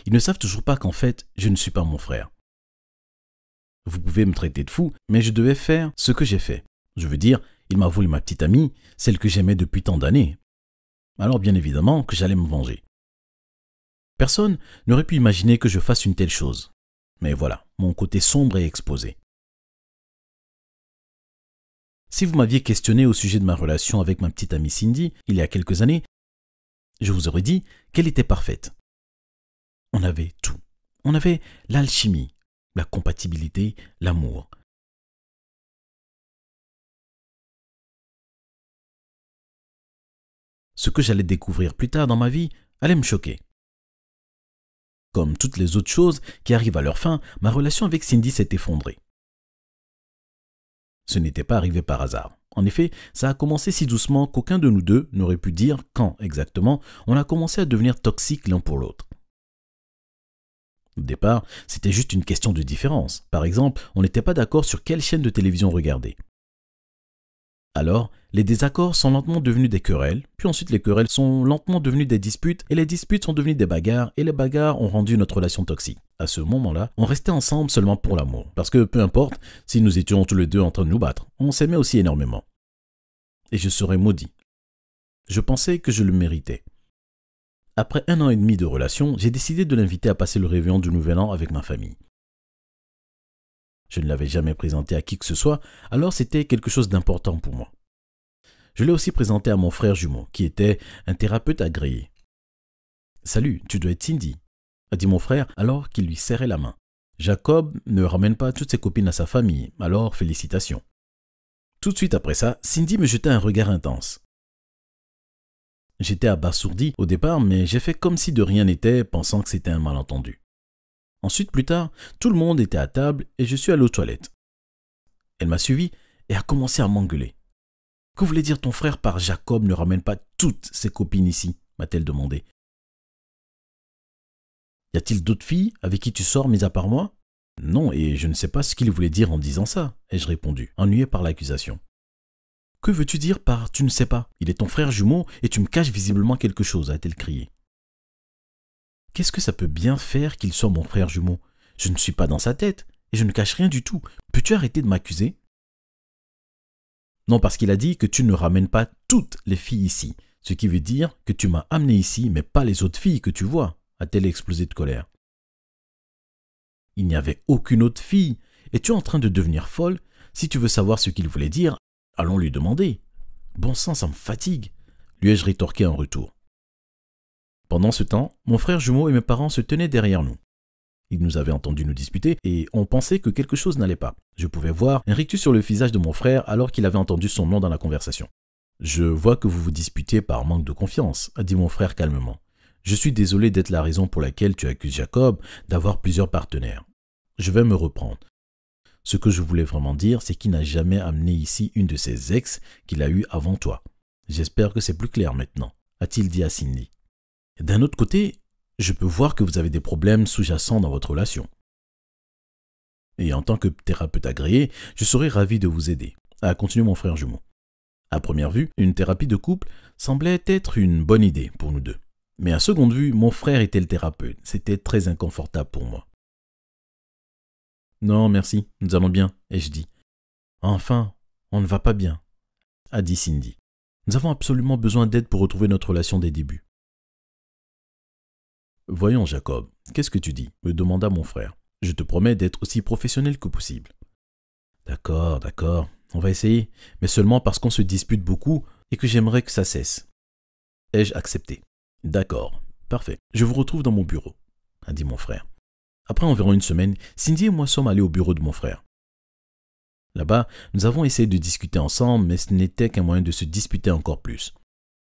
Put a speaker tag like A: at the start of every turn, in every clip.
A: ils ne savent toujours pas qu'en fait, je ne suis pas mon frère. Vous pouvez me traiter de fou, mais je devais faire ce que j'ai fait. Je veux dire, il m'a volé ma petite amie, celle que j'aimais depuis tant d'années. Alors bien évidemment que j'allais me venger. Personne n'aurait pu imaginer que je fasse une telle chose. Mais voilà, mon côté sombre est exposé. Si vous m'aviez questionné au sujet de ma relation avec ma petite amie Cindy, il y a quelques années, je vous aurais dit qu'elle était parfaite. On avait tout. On avait l'alchimie, la compatibilité, l'amour. Ce que j'allais découvrir plus tard dans ma vie allait me choquer. Comme toutes les autres choses qui arrivent à leur fin, ma relation avec Cindy s'est effondrée. Ce n'était pas arrivé par hasard. En effet, ça a commencé si doucement qu'aucun de nous deux n'aurait pu dire quand exactement on a commencé à devenir toxiques l'un pour l'autre. Au départ, c'était juste une question de différence. Par exemple, on n'était pas d'accord sur quelle chaîne de télévision regarder. Alors, les désaccords sont lentement devenus des querelles, puis ensuite les querelles sont lentement devenues des disputes, et les disputes sont devenues des bagarres, et les bagarres ont rendu notre relation toxique. À ce moment-là, on restait ensemble seulement pour l'amour, parce que peu importe si nous étions tous les deux en train de nous battre, on s'aimait aussi énormément. Et je serais maudit. Je pensais que je le méritais. Après 1 an et demi de relation, j'ai décidé de l'inviter à passer le réveillon du Nouvel An avec ma famille. Je ne l'avais jamais présenté à qui que ce soit, alors c'était quelque chose d'important pour moi. Je l'ai aussi présenté à mon frère jumeau, qui était un thérapeute agréé. « Salut, tu dois être Cindy », a dit mon frère alors qu'il lui serrait la main. « Jacob ne ramène pas toutes ses copines à sa famille, alors félicitations. » Tout de suite après ça, Cindy me jetait un regard intense. J'étais abasourdi au départ, mais j'ai fait comme si de rien n'était, pensant que c'était un malentendu. Ensuite, plus tard, tout le monde était à table et je suis allé aux toilettes. Elle m'a suivi et a commencé à m'engueuler. « Que voulait dire ton frère par Jacob ne ramène pas toutes ses copines ici ?» m'a-t-elle demandé. « Y a-t-il d'autres filles avec qui tu sors mis à part moi ?» « Non, et je ne sais pas ce qu'il voulait dire en disant ça, » ai-je répondu, ennuyé par l'accusation. « Que veux-tu dire par « tu ne sais pas » ? Il est ton frère jumeau et tu me caches visiblement quelque chose, a-t-elle crié. Qu'est-ce que ça peut bien faire qu'il soit mon frère jumeau? Je ne suis pas dans sa tête et je ne cache rien du tout. Peux-tu arrêter de m'accuser? Non, parce qu'il a dit que tu ne ramènes pas toutes les filles ici, ce qui veut dire que tu m'as amené ici, mais pas les autres filles que tu vois, a-t-elle explosé de colère. Il n'y avait aucune autre fille. Es-tu en train de devenir folle? Si tu veux savoir ce qu'il voulait dire, allons lui demander. Bon sang, ça me fatigue, lui ai-je rétorqué en retour. Pendant ce temps, mon frère jumeau et mes parents se tenaient derrière nous. Ils nous avaient entendus nous disputer et on pensait que quelque chose n'allait pas. Je pouvais voir un rictus sur le visage de mon frère alors qu'il avait entendu son nom dans la conversation. « Je vois que vous vous disputez par manque de confiance », a dit mon frère calmement. « Je suis désolé d'être la raison pour laquelle tu accuses Jacob d'avoir plusieurs partenaires. Je vais me reprendre. Ce que je voulais vraiment dire, c'est qu'il n'a jamais amené ici une de ses ex qu'il a eue avant toi. J'espère que c'est plus clair maintenant, a-t-il dit à Cindy. D'un autre côté, je peux voir que vous avez des problèmes sous-jacents dans votre relation. Et en tant que thérapeute agréé, je serais ravi de vous aider, a continué mon frère jumeau. À première vue, une thérapie de couple semblait être une bonne idée pour nous deux. Mais à seconde vue, mon frère était le thérapeute. C'était très inconfortable pour moi. Non, merci, nous allons bien, ai-je dit. Enfin, on ne va pas bien, a dit Cindy. Nous avons absolument besoin d'aide pour retrouver notre relation des débuts. Voyons, Jacob, qu'est-ce que tu dis? Me demanda mon frère. Je te promets d'être aussi professionnel que possible. D'accord, on va essayer, mais seulement parce qu'on se dispute beaucoup et que j'aimerais que ça cesse. Ai-je accepté? D'accord, parfait. Je vous retrouve dans mon bureau, a dit mon frère. Après environ une semaine, Cindy et moi sommes allés au bureau de mon frère. Là-bas, nous avons essayé de discuter ensemble, mais ce n'était qu'un moyen de se disputer encore plus.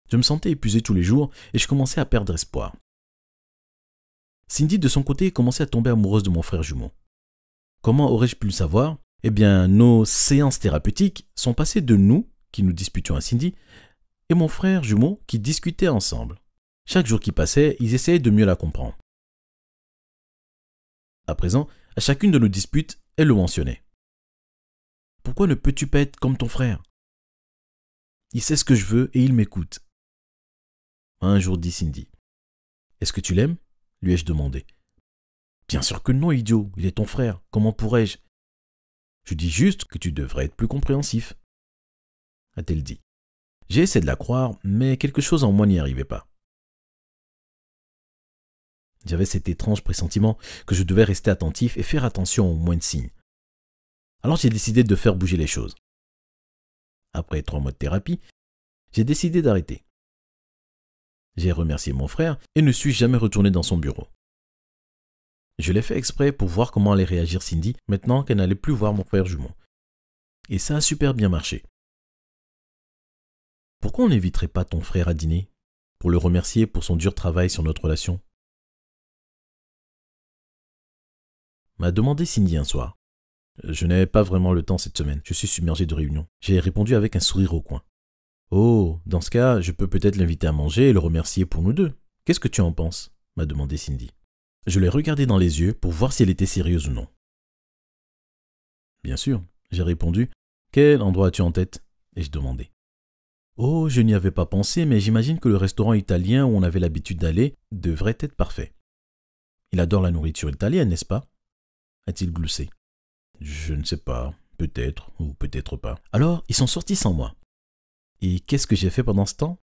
A: Je me sentais épuisé tous les jours et je commençais à perdre espoir. Cindy, de son côté, commençait à tomber amoureuse de mon frère jumeau. Comment aurais-je pu le savoir? Eh bien, nos séances thérapeutiques sont passées de nous, qui nous disputions à Cindy, et mon frère jumeau qui discutaient ensemble. Chaque jour qui passait, ils essayaient de mieux la comprendre. À présent, à chacune de nos disputes, elle le mentionnait. « Pourquoi ne peux-tu pas être comme ton frère? Il sait ce que je veux et il m'écoute. » Un jour dit Cindy. « Est-ce que tu l'aimes ?» lui ai-je demandé. Bien sûr que non, idiot, il est ton frère, comment pourrais-je? Je dis juste que tu devrais être plus compréhensif, a-t-elle dit. J'ai essayé de la croire, mais quelque chose en moi n'y arrivait pas. J'avais cet étrange pressentiment que je devais rester attentif et faire attention aux moindres signes. Alors j'ai décidé de faire bouger les choses. Après 3 mois de thérapie, j'ai décidé d'arrêter. J'ai remercié mon frère et ne suis jamais retourné dans son bureau. Je l'ai fait exprès pour voir comment allait réagir Cindy maintenant qu'elle n'allait plus voir mon frère jumeau. Et ça a super bien marché. Pourquoi on n'inviterait pas ton frère à dîner pour le remercier pour son dur travail sur notre relation? M'a demandé Cindy un soir. Je n'avais pas vraiment le temps cette semaine, je suis submergé de réunions. J'ai répondu avec un sourire au coin. Oh, dans ce cas, je peux peut-être l'inviter à manger et le remercier pour nous deux. Qu'est-ce que tu en penses? M'a demandé Cindy. Je l'ai regardée dans les yeux pour voir si elle était sérieuse ou non. Bien sûr, j'ai répondu. Quel endroit as-tu en tête? Ai-je demandé. Oh, je n'y avais pas pensé, mais j'imagine que le restaurant italien où on avait l'habitude d'aller devrait être parfait. Il adore la nourriture italienne, n'est-ce pas? A-t-il gloussé. Je ne sais pas, peut-être ou peut-être pas. Alors, ils sont sortis sans moi. Et qu'est-ce que j'ai fait pendant ce temps?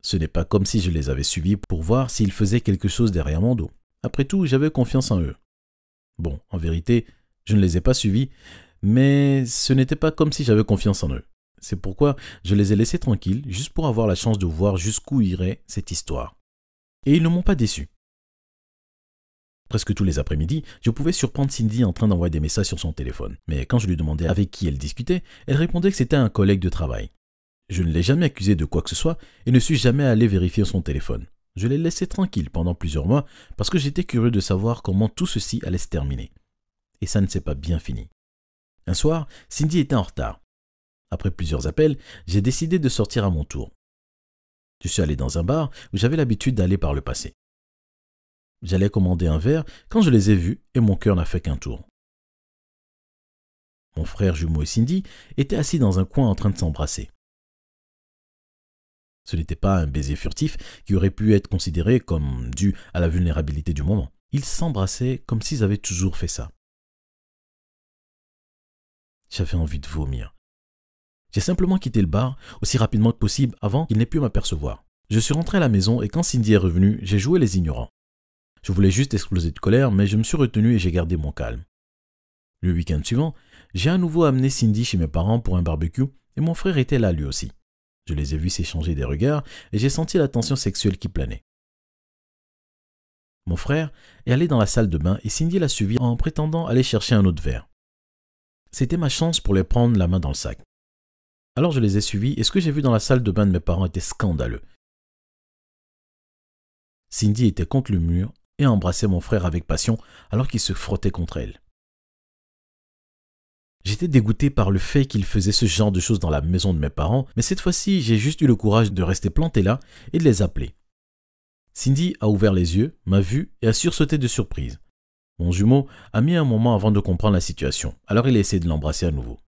A: Ce n'est pas comme si je les avais suivis pour voir s'ils faisaient quelque chose derrière mon dos. Après tout, j'avais confiance en eux. Bon, en vérité, je ne les ai pas suivis, mais ce n'était pas comme si j'avais confiance en eux. C'est pourquoi je les ai laissés tranquilles, juste pour avoir la chance de voir jusqu'où irait cette histoire. Et ils ne m'ont pas déçu. Presque tous les après-midi, je pouvais surprendre Cindy en train d'envoyer des messages sur son téléphone. Mais quand je lui demandais avec qui elle discutait, elle répondait que c'était un collègue de travail. Je ne l'ai jamais accusée de quoi que ce soit et ne suis jamais allé vérifier son téléphone. Je l'ai laissé tranquille pendant plusieurs mois parce que j'étais curieux de savoir comment tout ceci allait se terminer. Et ça ne s'est pas bien fini. Un soir, Cindy était en retard. Après plusieurs appels, j'ai décidé de sortir à mon tour. Je suis allé dans un bar où j'avais l'habitude d'aller par le passé. J'allais commander un verre quand je les ai vus et mon cœur n'a fait qu'un tour. Mon frère jumeau et Cindy étaient assis dans un coin en train de s'embrasser. Ce n'était pas un baiser furtif qui aurait pu être considéré comme dû à la vulnérabilité du moment. Ils s'embrassaient comme s'ils avaient toujours fait ça. J'avais envie de vomir. J'ai simplement quitté le bar aussi rapidement que possible avant qu'il n'ait pu m'apercevoir. Je suis rentré à la maison et quand Cindy est revenue, j'ai joué les ignorants. Je voulais juste exploser de colère, mais je me suis retenu et j'ai gardé mon calme. Le week-end suivant, j'ai à nouveau amené Cindy chez mes parents pour un barbecue et mon frère était là lui aussi. Je les ai vus s'échanger des regards et j'ai senti la tension sexuelle qui planait. Mon frère est allé dans la salle de bain et Cindy l'a suivi en prétendant aller chercher un autre verre. C'était ma chance pour les prendre la main dans le sac. Alors je les ai suivis et ce que j'ai vu dans la salle de bain de mes parents était scandaleux. Cindy était contre le mur et embrassait mon frère avec passion alors qu'il se frottait contre elle. J'étais dégoûté par le fait qu'il faisait ce genre de choses dans la maison de mes parents, mais cette fois-ci, j'ai juste eu le courage de rester planté là et de les appeler. Cindy a ouvert les yeux, m'a vu et a sursauté de surprise. Mon jumeau a mis un moment avant de comprendre la situation, alors il a essayé de l'embrasser à nouveau.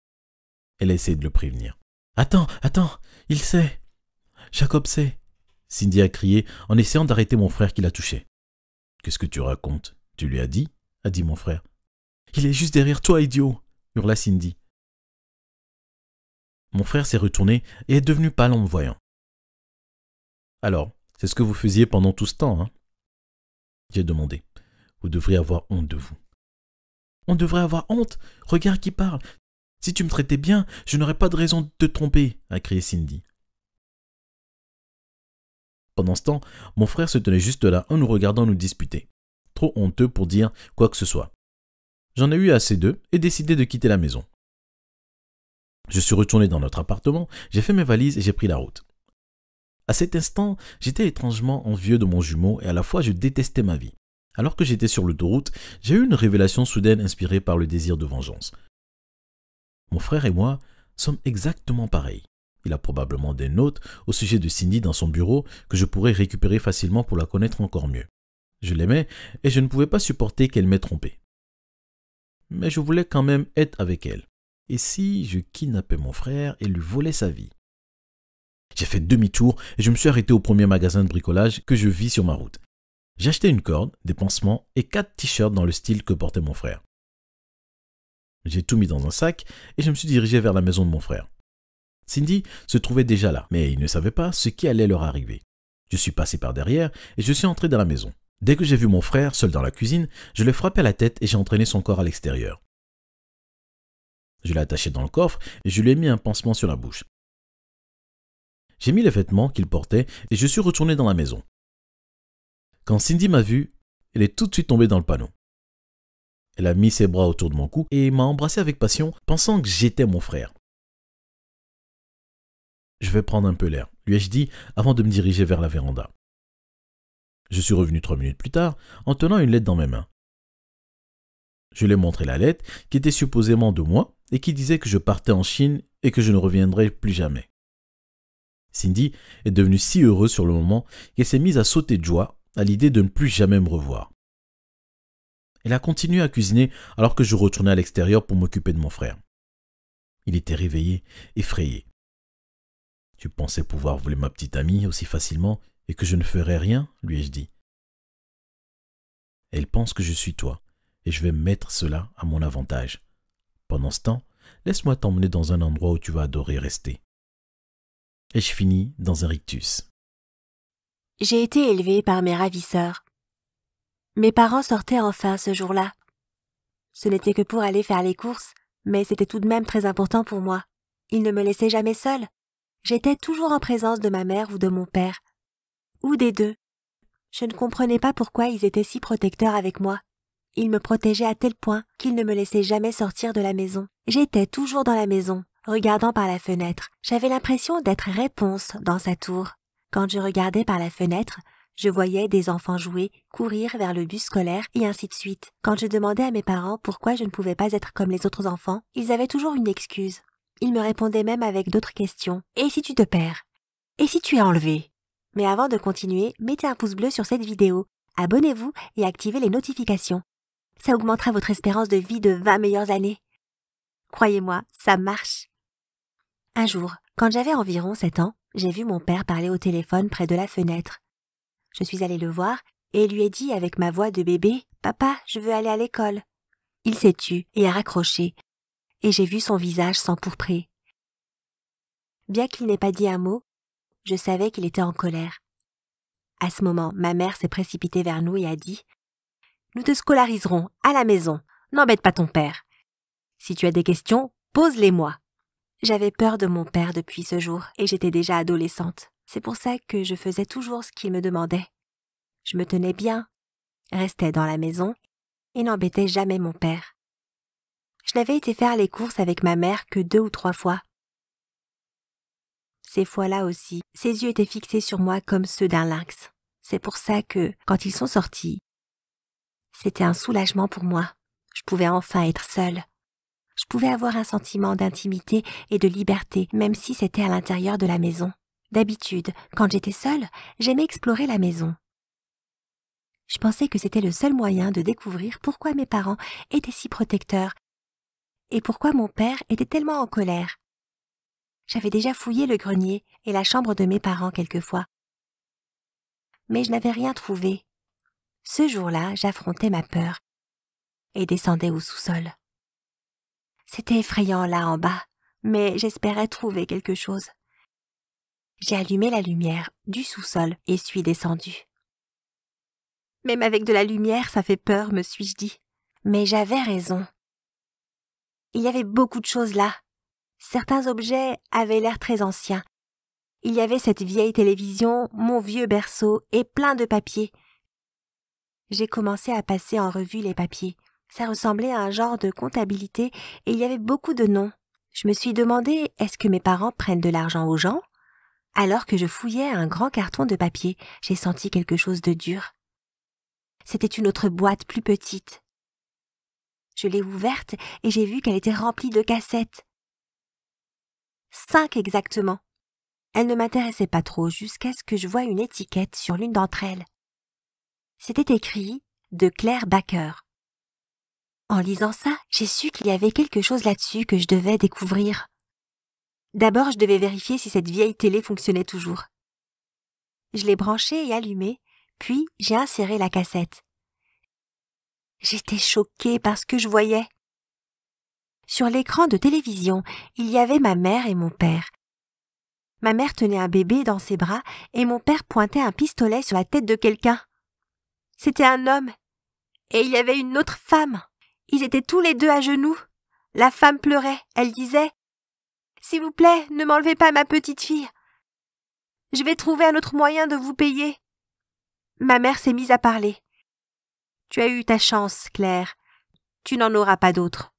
A: Elle a essayé de le prévenir. « Attends, il sait. Jacob sait. » Cindy a crié en essayant d'arrêter mon frère qui la touchait. « Qu'est-ce que tu racontes? Tu lui as dit ?» a dit mon frère. « Il est juste derrière toi, idiot !» hurla Cindy. Mon frère s'est retourné et est devenu pâle en me voyant. « Alors, c'est ce que vous faisiez pendant tout ce temps, hein ?» J'ai demandé. « Vous devriez avoir honte de vous. »« On devrait avoir honte? Regarde qui parle. Si tu me traitais bien, je n'aurais pas de raison de te tromper, » a crié Cindy. Pendant ce temps, mon frère se tenait juste là en nous regardant nous disputer. Trop honteux pour dire quoi que ce soit. J'en ai eu assez d'eux et décidé de quitter la maison. Je suis retourné dans notre appartement, j'ai fait mes valises et j'ai pris la route. À cet instant, j'étais étrangement envieux de mon jumeau et à la fois je détestais ma vie. Alors que j'étais sur l'autoroute, j'ai eu une révélation soudaine inspirée par le désir de vengeance. Mon frère et moi sommes exactement pareils. Il a probablement des notes au sujet de Cindy dans son bureau que je pourrais récupérer facilement pour la connaître encore mieux. Je l'aimais et je ne pouvais pas supporter qu'elle m'ait trompé. Mais je voulais quand même être avec elle. Et si je kidnappais mon frère et lui volais sa vie? J'ai fait demi-tour et je me suis arrêté au premier magasin de bricolage que je vis sur ma route. J'ai acheté une corde, des pansements et 4 t-shirts dans le style que portait mon frère. J'ai tout mis dans un sac et je me suis dirigé vers la maison de mon frère. Cindy se trouvait déjà là, mais il ne savait pas ce qui allait leur arriver. Je suis passé par derrière et je suis entré dans la maison. Dès que j'ai vu mon frère seul dans la cuisine, je l'ai frappé à la tête et j'ai entraîné son corps à l'extérieur. Je l'ai attaché dans le coffre et je lui ai mis un pansement sur la bouche. J'ai mis les vêtements qu'il portait et je suis retourné dans la maison. Quand Cindy m'a vu, elle est tout de suite tombée dans le panneau. Elle a mis ses bras autour de mon cou et m'a embrassé avec passion, pensant que j'étais mon frère. Je vais prendre un peu l'air, lui ai-je dit avant de me diriger vers la véranda. Je suis revenu 3 minutes plus tard en tenant une lettre dans mes mains. Je lui ai montré la lettre qui était supposément de moi et qui disait que je partais en Chine et que je ne reviendrais plus jamais. Cindy est devenue si heureuse sur le moment qu'elle s'est mise à sauter de joie à l'idée de ne plus jamais me revoir. Elle a continué à cuisiner alors que je retournais à l'extérieur pour m'occuper de mon frère. Il était réveillé, effrayé. « Tu pensais pouvoir voler ma petite amie aussi facilement et que je ne ferais rien ?» lui ai-je dit. « Elle pense que je suis toi et je vais mettre cela à mon avantage. Pendant ce temps, laisse-moi t'emmener dans un endroit où tu vas adorer rester. » Et je finis dans un rictus.
B: J'ai été élevée par mes ravisseurs. Mes parents sortaient enfin ce jour-là. Ce n'était que pour aller faire les courses, mais c'était tout de même très important pour moi. Ils ne me laissaient jamais seule. J'étais toujours en présence de ma mère ou de mon père. Ou des deux. Je ne comprenais pas pourquoi ils étaient si protecteurs avec moi. Ils me protégeaient à tel point qu'ils ne me laissaient jamais sortir de la maison. J'étais toujours dans la maison, regardant par la fenêtre. J'avais l'impression d'être Réponse dans sa tour. Quand je regardais par la fenêtre, je voyais des enfants jouer, courir vers le bus scolaire et ainsi de suite. Quand je demandais à mes parents pourquoi je ne pouvais pas être comme les autres enfants, ils avaient toujours une excuse. Ils me répondaient même avec d'autres questions. « Et si tu te perds ? Et si tu es enlevé ?» Mais avant de continuer, mettez un pouce bleu sur cette vidéo, abonnez-vous et activez les notifications. Ça augmentera votre espérance de vie de 20 meilleures années. Croyez-moi, ça marche. Un jour, quand j'avais environ 7 ans, j'ai vu mon père parler au téléphone près de la fenêtre. Je suis allée le voir et lui ai dit avec ma voix de bébé « Papa, je veux aller à l'école ». Il s'est tu et a raccroché, et j'ai vu son visage s'empourprer. Bien qu'il n'ait pas dit un mot, je savais qu'il était en colère. À ce moment, ma mère s'est précipitée vers nous et a dit « Nous te scolariserons à la maison, n'embête pas ton père. Si tu as des questions, pose-les-moi. » J'avais peur de mon père depuis ce jour et j'étais déjà adolescente. C'est pour ça que je faisais toujours ce qu'il me demandait. Je me tenais bien, restais dans la maison et n'embêtais jamais mon père. Je n'avais été faire les courses avec ma mère que 2 ou 3 fois. Ces fois-là aussi, ses yeux étaient fixés sur moi comme ceux d'un lynx. C'est pour ça que, quand ils sont sortis, c'était un soulagement pour moi. Je pouvais enfin être seule. Je pouvais avoir un sentiment d'intimité et de liberté, même si c'était à l'intérieur de la maison. D'habitude, quand j'étais seule, j'aimais explorer la maison. Je pensais que c'était le seul moyen de découvrir pourquoi mes parents étaient si protecteurs et pourquoi mon père était tellement en colère. J'avais déjà fouillé le grenier et la chambre de mes parents quelquefois. Mais je n'avais rien trouvé. Ce jour-là, j'affrontais ma peur et descendais au sous-sol. C'était effrayant là en bas, mais j'espérais trouver quelque chose. J'ai allumé la lumière du sous-sol et suis descendue. Même avec de la lumière, ça fait peur, me suis-je dit. Mais j'avais raison. Il y avait beaucoup de choses là. Certains objets avaient l'air très anciens. Il y avait cette vieille télévision, mon vieux berceau et plein de papiers. J'ai commencé à passer en revue les papiers. Ça ressemblait à un genre de comptabilité et il y avait beaucoup de noms. Je me suis demandé, est-ce que mes parents prennent de l'argent aux gens ? Alors que je fouillais un grand carton de papier, j'ai senti quelque chose de dur. C'était une autre boîte plus petite. Je l'ai ouverte et j'ai vu qu'elle était remplie de cassettes. 5 exactement. Elle ne m'intéressait pas trop jusqu'à ce que je voie une étiquette sur l'une d'entre elles. C'était écrit « de Claire Baker ». En lisant ça, j'ai su qu'il y avait quelque chose là-dessus que je devais découvrir. D'abord, je devais vérifier si cette vieille télé fonctionnait toujours. Je l'ai branchée et allumée, Puis j'ai inséré la cassette. J'étais choquée par ce que je voyais. Sur l'écran de télévision, il y avait ma mère et mon père. Ma mère tenait un bébé dans ses bras et mon père pointait un pistolet sur la tête de quelqu'un. C'était un homme. Et il y avait une autre femme. Ils étaient tous les deux à genoux. La femme pleurait. Elle disait « S'il vous plaît, ne m'enlevez pas ma petite fille. Je vais trouver un autre moyen de vous payer. » Ma mère s'est mise à parler. « Tu as eu ta chance, Claire. Tu n'en auras pas d'autre.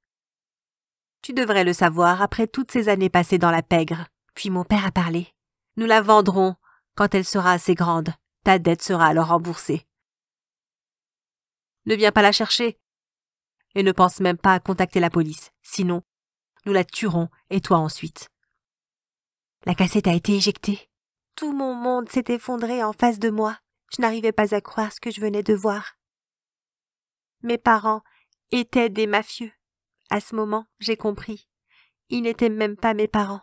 B: Tu devrais le savoir après toutes ces années passées dans la pègre. » Puis mon père a parlé. « Nous la vendrons quand elle sera assez grande. Ta dette sera alors remboursée. Ne viens pas la chercher. Et ne pense même pas à contacter la police. Sinon, nous la tuerons et toi ensuite. » La cassette a été éjectée. Tout mon monde s'est effondré en face de moi. Je n'arrivais pas à croire ce que je venais de voir. Mes parents étaient des mafieux. À ce moment, j'ai compris. Ils n'étaient même pas mes parents.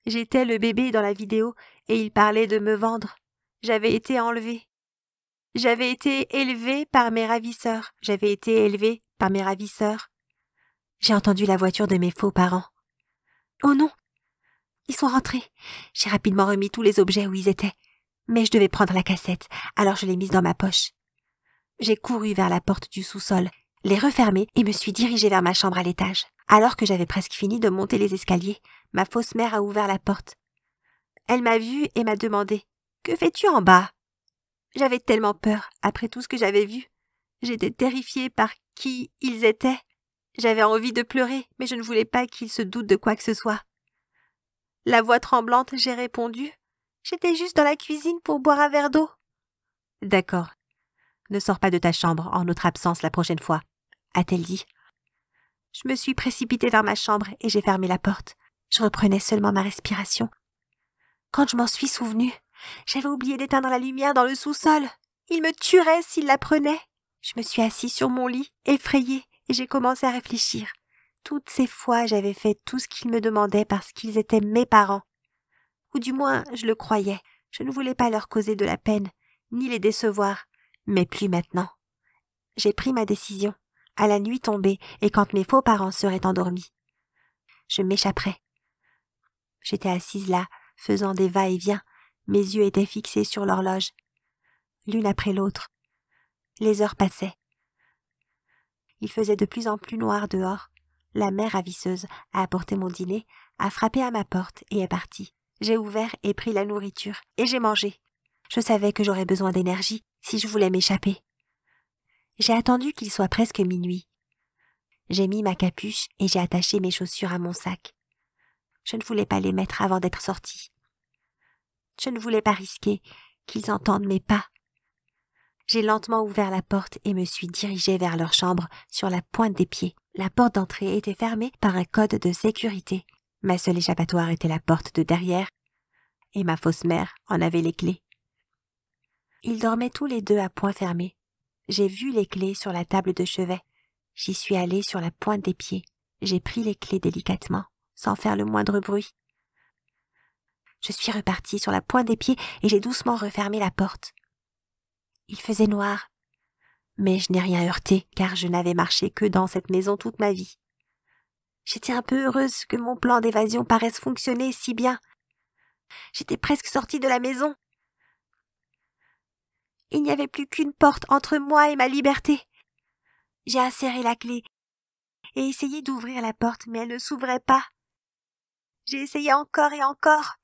B: J'étais le bébé dans la vidéo et ils parlaient de me vendre. J'avais été enlevée. J'avais été élevée par mes ravisseurs. J'ai entendu la voiture de mes faux parents. Oh non! Ils sont rentrés. J'ai rapidement remis tous les objets où ils étaient. Mais je devais prendre la cassette, alors je l'ai mise dans ma poche. J'ai couru vers la porte du sous-sol, l'ai refermée et me suis dirigée vers ma chambre à l'étage. Alors que j'avais presque fini de monter les escaliers, ma fausse mère a ouvert la porte. Elle m'a vue et m'a demandé « Que fais-tu en bas ?» J'avais tellement peur après tout ce que j'avais vu. J'étais terrifiée par qui ils étaient. J'avais envie de pleurer, mais je ne voulais pas qu'ils se doutent de quoi que ce soit. La voix tremblante, j'ai répondu « J'étais juste dans la cuisine pour boire un verre d'eau. »« D'accord. Ne sors pas de ta chambre en notre absence la prochaine fois, » a-t-elle dit. Je me suis précipitée vers ma chambre et j'ai fermé la porte. Je reprenais seulement ma respiration. Quand je m'en suis souvenue, j'avais oublié d'éteindre la lumière dans le sous-sol. Il me tuerait s'il la prenait. Je me suis assise sur mon lit, effrayée, et j'ai commencé à réfléchir. Toutes ces fois, j'avais fait tout ce qu'ils me demandaient parce qu'ils étaient mes parents. Ou du moins, je le croyais. Je ne voulais pas leur causer de la peine, ni les décevoir. Mais plus maintenant. J'ai pris ma décision, à la nuit tombée et quand mes faux parents seraient endormis. Je m'échapperais. J'étais assise là, faisant des va-et-vient. Mes yeux étaient fixés sur l'horloge. L'une après l'autre. Les heures passaient. Il faisait de plus en plus noir dehors. La mère ravisseuse a apporté mon dîner, a frappé à ma porte et est partie. J'ai ouvert et pris la nourriture, et j'ai mangé. Je savais que j'aurais besoin d'énergie si je voulais m'échapper. J'ai attendu qu'il soit presque minuit. J'ai mis ma capuche et j'ai attaché mes chaussures à mon sac. Je ne voulais pas les mettre avant d'être sortie. Je ne voulais pas risquer qu'ils entendent mes pas. J'ai lentement ouvert la porte et me suis dirigée vers leur chambre sur la pointe des pieds. La porte d'entrée était fermée par un code de sécurité. Ma seule échappatoire était la porte de derrière, et ma fausse mère en avait les clés. Ils dormaient tous les deux à poing fermé. J'ai vu les clés sur la table de chevet. J'y suis allée sur la pointe des pieds. J'ai pris les clés délicatement, sans faire le moindre bruit. Je suis repartie sur la pointe des pieds et j'ai doucement refermé la porte. Il faisait noir, mais je n'ai rien heurté car je n'avais marché que dans cette maison toute ma vie. J'étais un peu heureuse que mon plan d'évasion paraisse fonctionner si bien. J'étais presque sortie de la maison. Il n'y avait plus qu'une porte entre moi et ma liberté. J'ai inséré la clé et essayé d'ouvrir la porte, mais elle ne s'ouvrait pas. J'ai essayé encore et encore.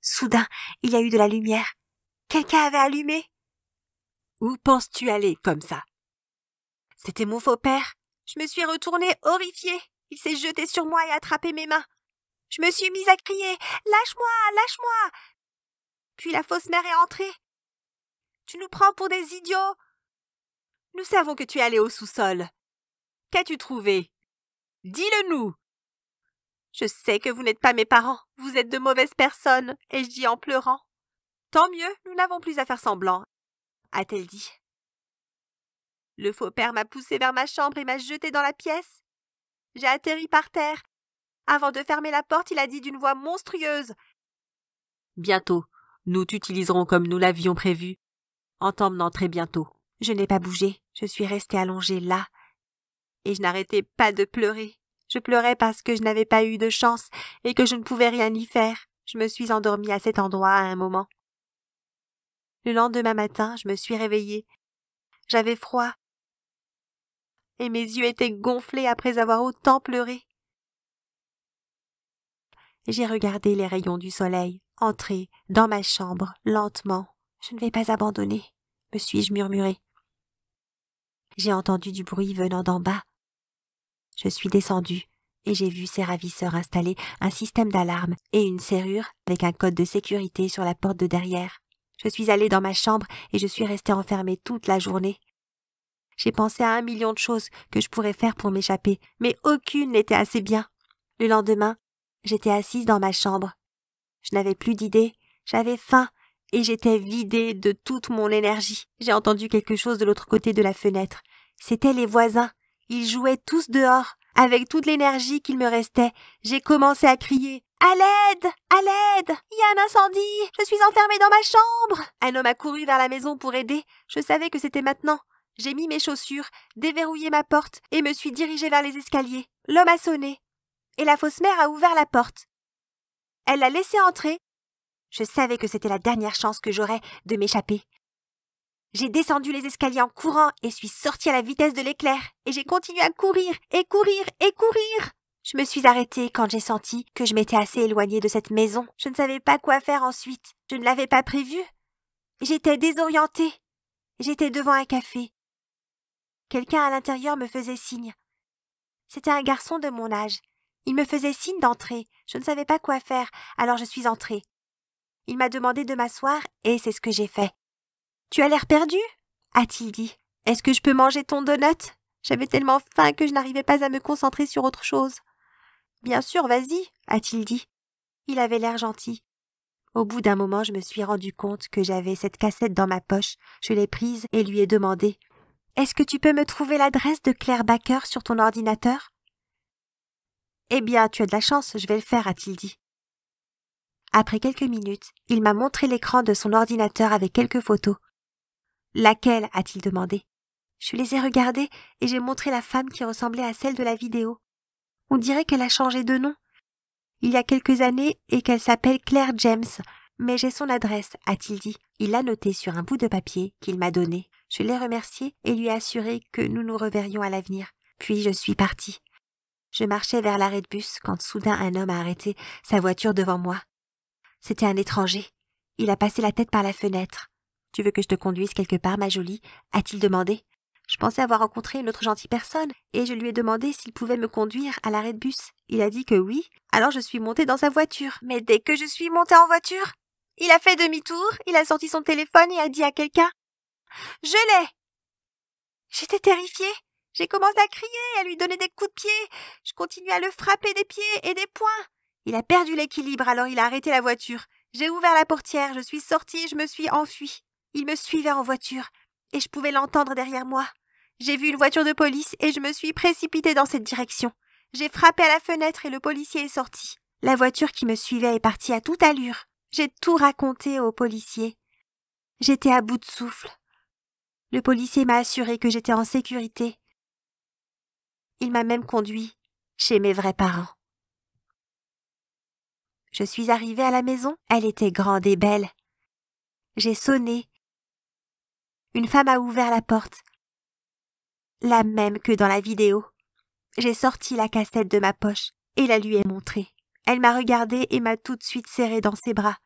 B: Soudain, il y a eu de la lumière. Quelqu'un avait allumé. Où penses-tu aller comme ça? C'était mon faux père. Je me suis retournée horrifiée. Il s'est jeté sur moi et a attrapé mes mains. Je me suis mise à crier « Lâche-moi, lâche-moi !» Puis la fausse mère est entrée. « Tu nous prends pour des idiots !»« Nous savons que tu es allé au sous-sol. Qu'as-tu trouvé? Dis-le-nous !»« Je sais que vous n'êtes pas mes parents. Vous êtes de mauvaises personnes. » ai-je dit en pleurant. « Tant mieux, nous n'avons plus à faire semblant. » a-t-elle dit. Le faux père m'a poussée vers ma chambre et m'a jetée dans la pièce. J'ai atterri par terre. Avant de fermer la porte, il a dit d'une voix monstrueuse. « Bientôt, Nous t'utiliserons comme nous l'avions prévu, en t'emmenant très bientôt. » Je n'ai pas bougé, je suis restée allongée là, et je n'arrêtais pas de pleurer. Je pleurais parce que je n'avais pas eu de chance et que je ne pouvais rien y faire. Je me suis endormie à cet endroit à un moment. Le lendemain matin, je me suis réveillée. J'avais froid, et mes yeux étaient gonflés après avoir autant pleuré. J'ai regardé les rayons du soleil entrer dans ma chambre lentement. Je ne vais pas abandonner, me suis-je murmuré. J'ai entendu du bruit venant d'en bas. Je suis descendue et j'ai vu ces ravisseurs installer un système d'alarme et une serrure avec un code de sécurité sur la porte de derrière. Je suis allée dans ma chambre et je suis restée enfermée toute la journée. J'ai pensé à 1 million de choses que je pourrais faire pour m'échapper, mais aucune n'était assez bien. Le lendemain, j'étais assise dans ma chambre. Je n'avais plus d'idées, j'avais faim et j'étais vidée de toute mon énergie. J'ai entendu quelque chose de l'autre côté de la fenêtre. C'étaient les voisins. Ils jouaient tous dehors. Avec toute l'énergie qu'il me restait, j'ai commencé à crier « À l'aide! À l'aide! Il y a un incendie! Je suis enfermée dans ma chambre !» Un homme a couru vers la maison pour aider. Je savais que c'était maintenant. J'ai mis mes chaussures, déverrouillé ma porte et me suis dirigée vers les escaliers. L'homme a sonné et la fausse mère a ouvert la porte. Elle l'a laissé entrer. Je savais que c'était la dernière chance que j'aurais de m'échapper. J'ai descendu les escaliers en courant et suis sortie à la vitesse de l'éclair. Et j'ai continué à courir, et courir, et courir. Je me suis arrêtée quand j'ai senti que je m'étais assez éloignée de cette maison. Je ne savais pas quoi faire ensuite. Je ne l'avais pas prévu. J'étais désorientée. J'étais devant un café. Quelqu'un à l'intérieur me faisait signe. C'était un garçon de mon âge. Il me faisait signe d'entrer. Je ne savais pas quoi faire, alors je suis entrée. Il m'a demandé de m'asseoir et c'est ce que j'ai fait. « Tu as l'air perdu ?» a-t-il dit. « Est-ce que je peux manger ton donut ?» J'avais tellement faim que je n'arrivais pas à me concentrer sur autre chose. « Bien sûr, vas-y » a-t-il dit. Il avait l'air gentil. Au bout d'un moment, je me suis rendu compte que j'avais cette cassette dans ma poche. Je l'ai prise et lui ai demandé « Est-ce que tu peux me trouver l'adresse de Claire Baker sur ton ordinateur ?»« Eh bien, tu as de la chance, je vais le faire » a-t-il dit. Après quelques minutes, il m'a montré l'écran de son ordinateur avec quelques photos. « Laquelle ?» a-t-il demandé. Je les ai regardées et j'ai montré la femme qui ressemblait à celle de la vidéo. On dirait qu'elle a changé de nom. Il y a quelques années et qu'elle s'appelle Claire James. Mais j'ai son adresse, a-t-il dit. Il l'a noté sur un bout de papier qu'il m'a donné. Je l'ai remercié et lui ai assuré que nous nous reverrions à l'avenir. Puis je suis partie. Je marchais vers l'arrêt de bus quand soudain un homme a arrêté sa voiture devant moi. C'était un étranger. Il a passé la tête par la fenêtre. « Tu veux que je te conduise quelque part, ma jolie ?» a-t-il demandé. Je pensais avoir rencontré une autre gentille personne et je lui ai demandé s'il pouvait me conduire à l'arrêt de bus. Il a dit que oui, alors je suis montée dans sa voiture. Mais dès que je suis montée en voiture, il a fait demi-tour, il a sorti son téléphone et a dit à quelqu'un « Je l'ai !» J'étais terrifiée. J'ai commencé à crier et à lui donner des coups de pied. Je continuais à le frapper des pieds et des poings. Il a perdu l'équilibre, alors il a arrêté la voiture. J'ai ouvert la portière, je suis sortie et je me suis enfuie. Il me suivait en voiture et je pouvais l'entendre derrière moi. J'ai vu une voiture de police et je me suis précipitée dans cette direction. J'ai frappé à la fenêtre et le policier est sorti. La voiture qui me suivait est partie à toute allure. J'ai tout raconté au policier. J'étais à bout de souffle. Le policier m'a assuré que j'étais en sécurité. Il m'a même conduit chez mes vrais parents. Je suis arrivée à la maison, elle était grande et belle. J'ai sonné. Une femme a ouvert la porte. La même que dans la vidéo. J'ai sorti la cassette de ma poche et la lui ai montrée. Elle m'a regardée et m'a tout de suite serrée dans ses bras.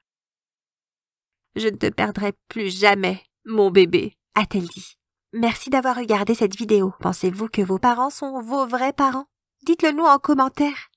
B: « Je ne te perdrai plus jamais, mon bébé », a-t-elle dit. Merci d'avoir regardé cette vidéo. Pensez-vous que vos parents sont vos vrais parents? Dites-le nous en commentaire.